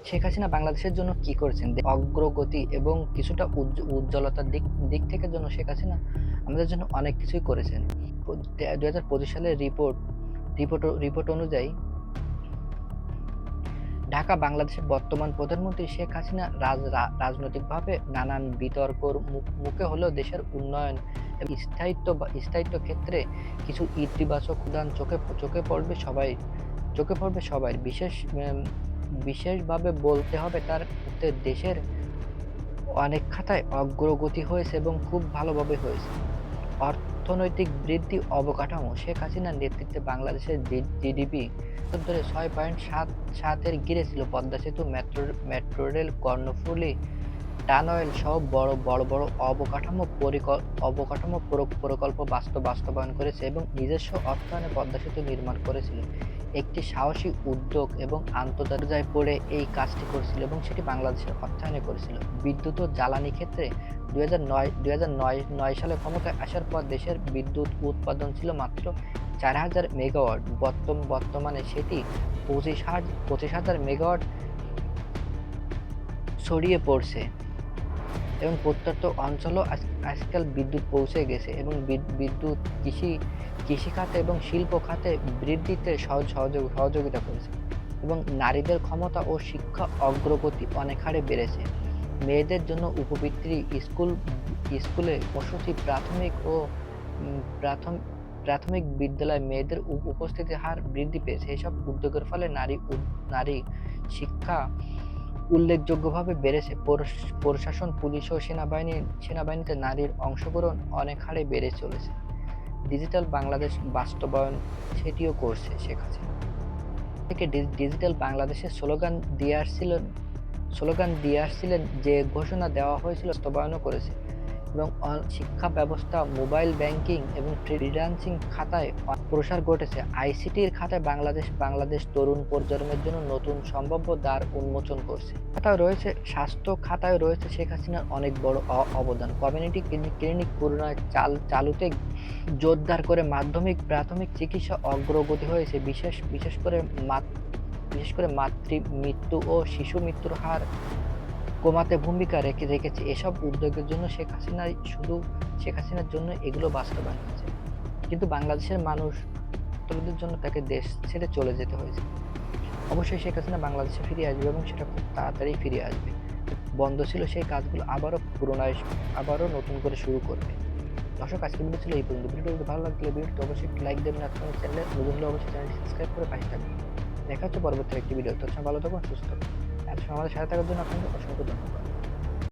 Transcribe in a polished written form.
শেখ হাসিনা বাংলাদেশের জন্য কি করেছেন? অগ্রগতি এবং কিছুটা উজ্জ্বলতার দিক দিক থেকে জন্য শেখ হাসিনা আমাদের জন্য অনেক কিছুই করেছেন। ২০২৫ সালের রিপোর্ট অনুযায়ী ঢাকা বাংলাদেশের বর্তমান প্রধানমন্ত্রী শেখ হাসিনা রাজনৈতিকভাবে নানান বিতর্কর মুখে হলেও দেশের উন্নয়ন এবং স্থায়িত্ব ক্ষেত্রে কিছু ইতিবাচক উদাহরণ চোখে পড়বে সবাই। বিশেষভাবে বলতে হবে তার দেশের অনেক খাতায় অগ্রগতি হয়েছে এবং খুব ভালোভাবে হয়েছে। অর্থনৈতিক বৃদ্ধি, অবকাঠামো। শেখ হাসিনার নেতৃত্বে বাংলাদেশের জিডিপি ধরে ৬.৭ এর গিরে ছিল। পদ্মা সেতু, মেট্রো রেল, কর্ণফুলী টানেল সহ বড় অবকাঠামো প্রকল্প বাস্তবায়ন করেছে এবং নিজস্ব অর্থায়নে পদ্মা সেতু নির্মাণ করেছিল। একটি সাহসী উদ্যোগ এবং আন্তর্জাতিক পড়ে এই কাজটি করেছিল এবং সেটি বাংলাদেশের অর্থায়নে করেছিল। বিদ্যুৎ ও জ্বালানি ক্ষেত্রে ২০০৯ সালে ক্ষমতায় আসার পর দেশের বিদ্যুৎ উৎপাদন ছিল মাত্র ৪,০০০ মেগাওয়াট। বর্তমানে সেটি ২৫,০০০ মেগাওয়াট ছড়িয়ে পড়ছে এবং প্রত্যন্ত অঞ্চলও আজকাল বিদ্যুৎ পৌঁছে গেছে এবং বিদ্যুৎ কৃষি খাতে এবং শিল্প খাতে বৃদ্ধিতে সহযোগিতা করেছে এবং নারীদের ক্ষমতা ও শিক্ষা অগ্রগতি অনেক হারে বেড়েছে। মেয়েদের জন্য উপবৃত্তি, স্কুলে বসতি, প্রাথমিক বিদ্যালয়ে মেয়েদের উপস্থিতির হার বৃদ্ধি পেয়েছে। এসব উদ্যোগের ফলে নারী শিক্ষা উল্লেখযোগ্যভাবে বেড়েছে। প্রশাসন, পুলিশ ও সেনাবাহিনীতে নারীর অংশগ্রহণ অনেক হারে বেড়ে চলেছে। ডিজিটাল বাংলাদেশ বাস্তবায়ন সেটিও করছে শেখ হাসিনা। থেকে ডিজিটাল বাংলাদেশের স্লোগান দিয়ে আসছিলেন, যে ঘোষণা দেওয়া হয়েছিল বাস্তবায়নও করেছে এবং শিক্ষা ব্যবস্থা, মোবাইল ব্যাংকিং এবং ফ্রিল্যান্সিং খাতায় প্রসার ঘটেছে। আইসিটির খাতায় বাংলাদেশ তরুণ প্রজন্মের জন্য নতুন সম্ভাব্য দ্বার উন্মোচন করছে। স্বাস্থ্য খাতায় রয়েছে শেখ হাসিনার অনেক বড় অবদান। কমিউনিটি ক্লিনিক পুনরায় চালুতে জোরদার করে প্রাথমিক চিকিৎসা অগ্রগতি হয়েছে। বিশেষ করে মাতৃ মৃত্যু ও শিশু মৃত্যুর হার কমাতে ভূমিকা রেখেছে। এসব উদ্যোগের জন্য শেখ হাসিনার জন্য এগুলো বাস্তবায়ন হয়েছে। কিন্তু বাংলাদেশের মানুষদের জন্য তাকে দেশ ছেড়ে চলে যেতে হয়েছে। অবশ্যই শেখ হাসিনা বাংলাদেশে ফিরে আসবে এবং সেটা খুব তাড়াতাড়ি ফিরে আসবে। বন্ধ ছিল সেই কাজগুলো আবারও নতুন করে শুরু করবে। দর্শক, আজকের ভিডিও ছিল এই পর্যন্ত। ভিডিওটি যদি ভালো লাগলে ভিডিওটি অবশ্যই একটি লাইক দেবেন। আপনার চ্যানেলে নতুন হলে অবশ্যই চ্যানেলটি সাবস্ক্রাইব করে পাশে থাকবেন। দেখা হচ্ছে পরবর্তী একটি ভিডিও। তখন ভালো থাকুন, সুস্থ থাকুন। এত সময় আমাদের সাথে থাকার জন্য আপনাকে অসংখ্য ধন্যবাদ।